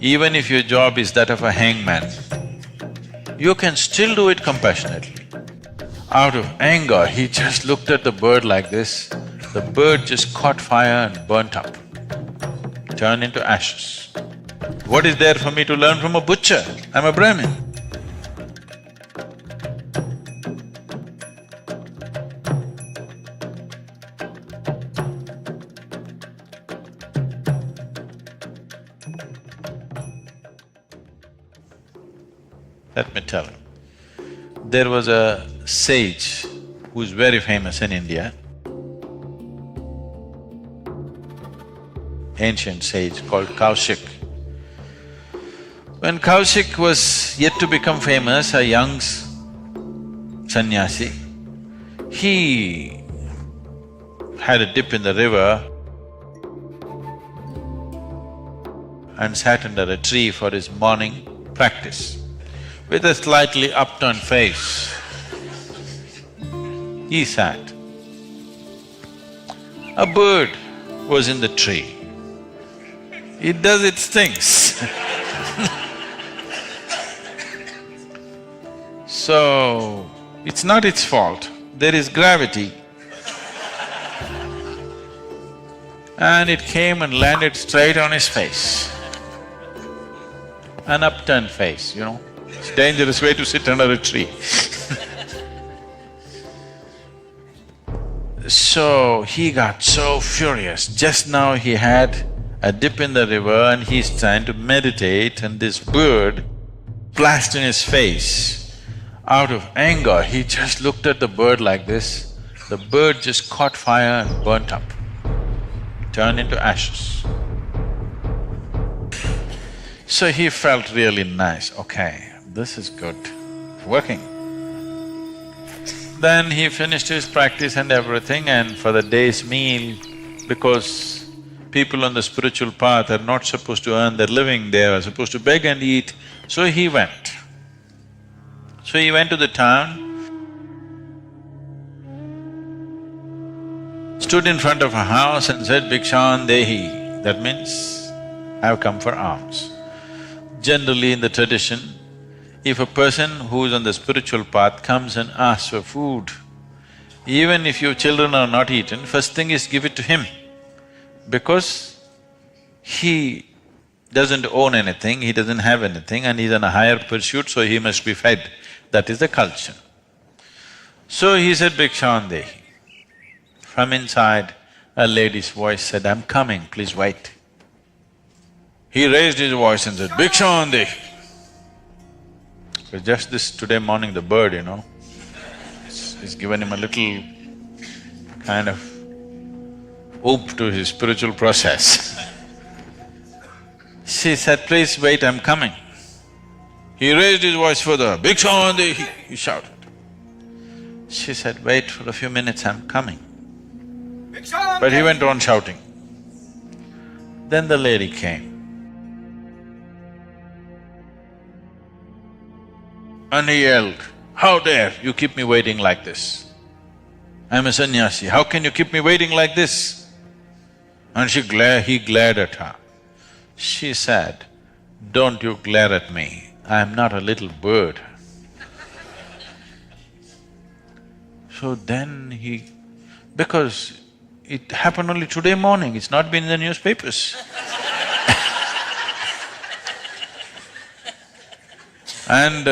Even if your job is that of a hangman, you can still do it compassionately. Out of anger, he just looked at the bird like this, the bird just caught fire and burnt up, turned into ashes. What is there for me to learn from a butcher? I'm a Brahmin. Let me tell you, there was a sage who's very famous in India, ancient sage called Kashik. When Kashik was yet to become famous, a young sannyasi, he had a dip in the river and sat under a tree for his morning practice. With a slightly upturned face, he sat. A bird was in the tree. It does its things. So, it's not its fault, there is gravity. And it came and landed straight on his face. An upturned face, you know. It's a dangerous way to sit under a tree. So he got so furious. Just now he had a dip in the river and he's trying to meditate and this bird flashed in his face. Out of anger, he just looked at the bird like this. The bird just caught fire and burnt up, turned into ashes. So he felt really nice, okay, this is good, working. Then he finished his practice and everything, and for the day's meal, because people on the spiritual path are not supposed to earn their living, they are supposed to beg and eat, so he went. So he went to the town, stood in front of a house and said, "Bhikshan Dehi," that means, "I've come for alms." Generally in the tradition, if a person who is on the spiritual path comes and asks for food, even if your children are not eaten, first thing is give it to him. Because he doesn't own anything, he doesn't have anything and he's on a higher pursuit, so he must be fed. That is the culture. So he said, "Bhikshan Dehi." From inside, a lady's voice said, "I'm coming, please wait." He raised his voice and said, "Bhikshan Dehi." But just this today morning, the bird, you know, it's given him a little kind of oomph to his spiritual process. She said, "Please wait, I'm coming." He raised his voice further, "Bhikshan Dehi," he shouted. She said, "Wait for a few minutes, I'm coming." But he went on shouting. Then the lady came. And he yelled, "How dare you keep me waiting like this? I'm a sannyasi, how can you keep me waiting like this?" And he glared at her. She said, "Don't you glare at me, I'm not a little bird." So then because it happened only today morning, it's not been in the newspapers. And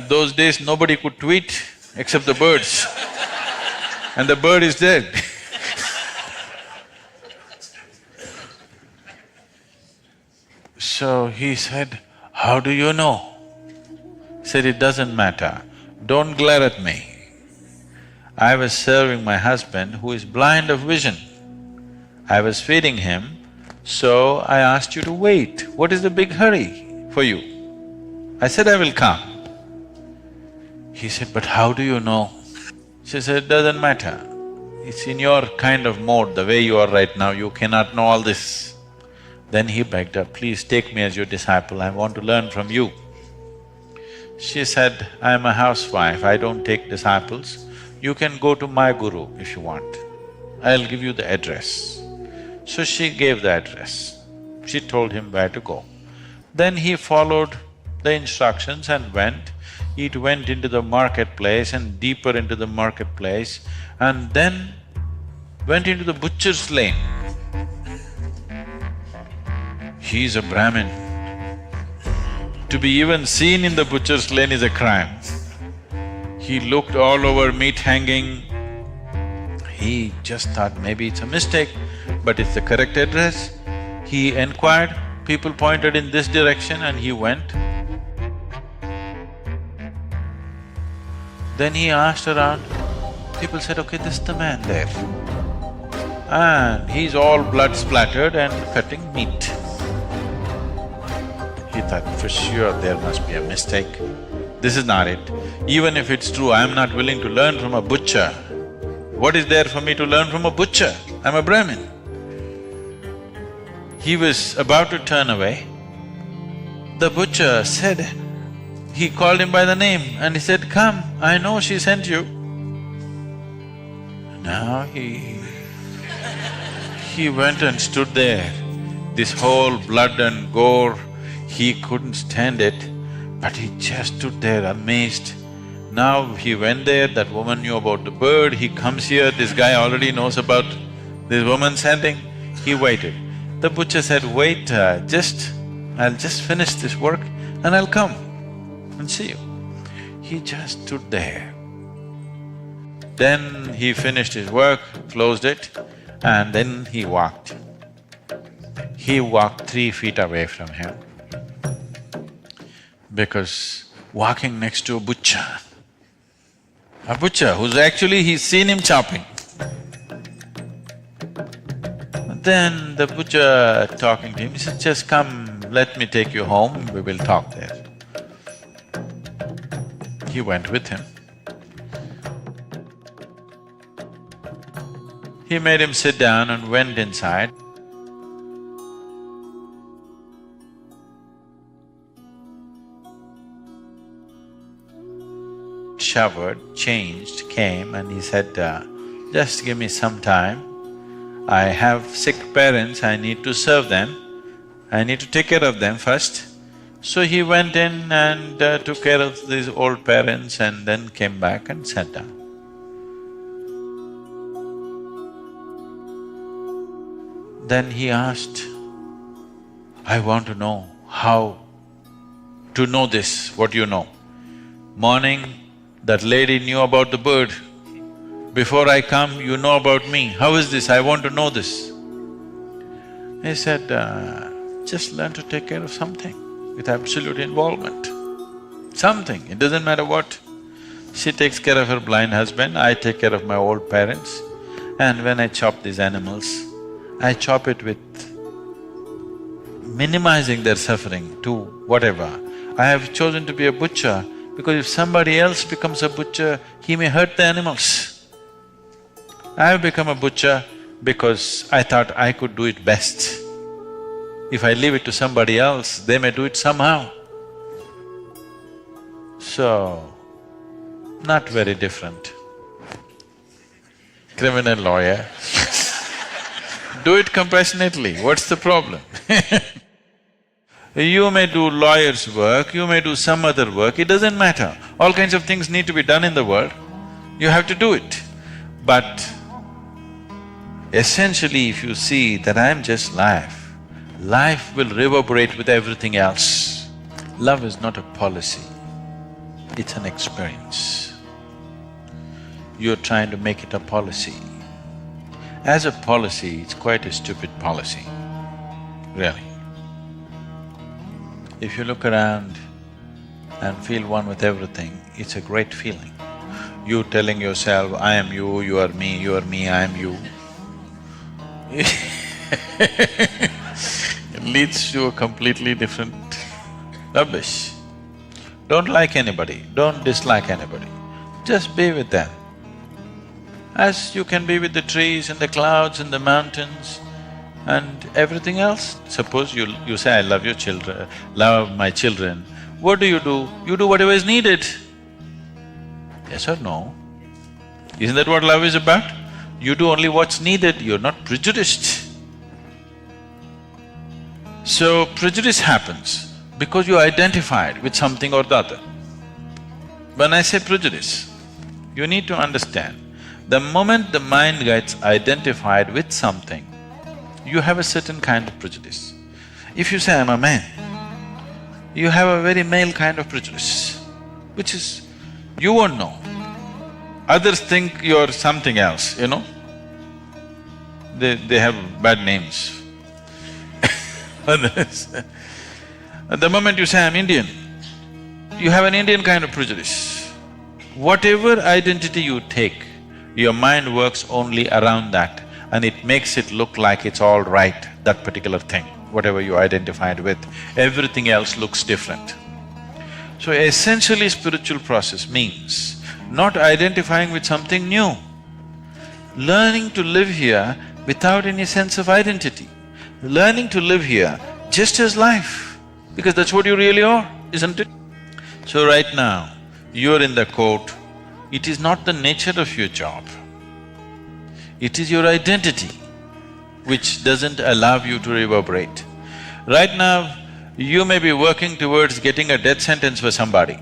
those days nobody could tweet except the birds, and the bird is dead. So he said, "How do you know?" He said, "It doesn't matter, don't glare at me. I was serving my husband who is blind of vision. I was feeding him, so I asked you to wait. What is the big hurry for you? I said, I will come." He said, "But how do you know?" She said, "It doesn't matter. It's in your kind of mode, the way you are right now, you cannot know all this." Then he begged her, "Please take me as your disciple, I want to learn from you." She said, "I am a housewife, I don't take disciples. You can go to my guru if you want. I'll give you the address." So she gave the address. She told him where to go. Then he followed the instructions and went. It went into the marketplace and deeper into the marketplace, and then went into the butcher's lane. He is a Brahmin. To be even seen in the butcher's lane is a crime. He looked all over, meat hanging. He just thought maybe it's a mistake, but it's the correct address. He inquired, people pointed in this direction and he went. Then he asked around, people said, okay, this is the man there. And he's all blood splattered and cutting meat. He thought, for sure there must be a mistake. This is not it. Even if it's true, I'm not willing to learn from a butcher. What is there for me to learn from a butcher? I'm a Brahmin. He was about to turn away. The butcher said, he called him by the name and he said, come, I know she sent you. Now he went and stood there. This whole blood and gore, he couldn't stand it, but he just stood there amazed. Now he went there, that woman knew about the bird, he comes here, this guy already knows about this woman sending, he waited. The butcher said, wait, I'll just finish this work and I'll come and see you. He just stood there. Then he finished his work, closed it, and then he walked. He walked 3 feet away from him because walking next to a butcher who's actually… he's seen him chopping. Then the butcher talking to him, he said, just come, let me take you home, we will talk there. He went with him. He made him sit down and went inside. Showered, changed, came and he said, just give me some time. I have sick parents, I need to serve them, I need to take care of them first. So he went in and took care of these old parents and then came back and sat down. Then he asked, I want to know how to know this, what you know. Morning, that lady knew about the bird. Before I come, you know about me. How is this? I want to know this. He said, just learn to take care of something with absolute involvement. Something, it doesn't matter what. She takes care of her blind husband, I take care of my old parents. And when I chop these animals, I chop it with minimizing their suffering to whatever. I have chosen to be a butcher because if somebody else becomes a butcher, he may hurt the animals. I have become a butcher because I thought I could do it best. If I leave it to somebody else, they may do it somehow. So, not very different. Criminal lawyer do it compassionately, what's the problem? You may do lawyer's work, you may do some other work, it doesn't matter. All kinds of things need to be done in the world, you have to do it. But essentially if you see that I am just life, life will reverberate with everything else. Love is not a policy, it's an experience. You're trying to make it a policy. As a policy, it's quite a stupid policy, really. If you look around and feel one with everything, it's a great feeling. You telling yourself, I am you, you are me, I am you. It leads to a completely different rubbish. Don't like anybody, don't dislike anybody, just be with them. As you can be with the trees and the clouds and the mountains and everything else. Suppose you say, I love your children, love my children, what do? You do whatever is needed. Yes or no? Isn't that what love is about? You do only what's needed, you're not prejudiced. So prejudice happens, because you identified with something or the other. When I say prejudice, you need to understand, the moment the mind gets identified with something, you have a certain kind of prejudice. If you say, I'm a man, you have a very male kind of prejudice, which is, you won't know. Others think you're something else, you know? They have bad names. Others. At the moment you say, I'm Indian, you have an Indian kind of prejudice. Whatever identity you take, your mind works only around that and it makes it look like it's all right, that particular thing, whatever you identified with, everything else looks different. So essentially spiritual process means not identifying with something new, learning to live here without any sense of identity, learning to live here just as life, because that's what you really are, isn't it? So right now, you're in the court, it is not the nature of your job, it is your identity which doesn't allow you to reverberate. Right now, you may be working towards getting a death sentence for somebody,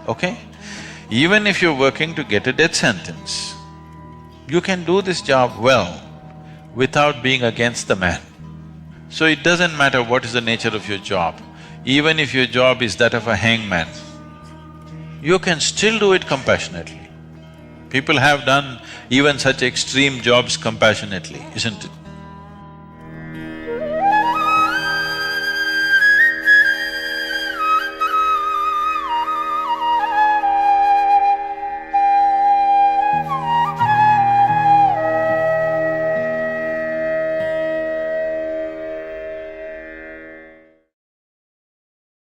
okay? Even if you're working to get a death sentence, you can do this job well without being against the man. So it doesn't matter what is the nature of your job, even if your job is that of a hangman, you can still do it compassionately. People have done even such extreme jobs compassionately, isn't it?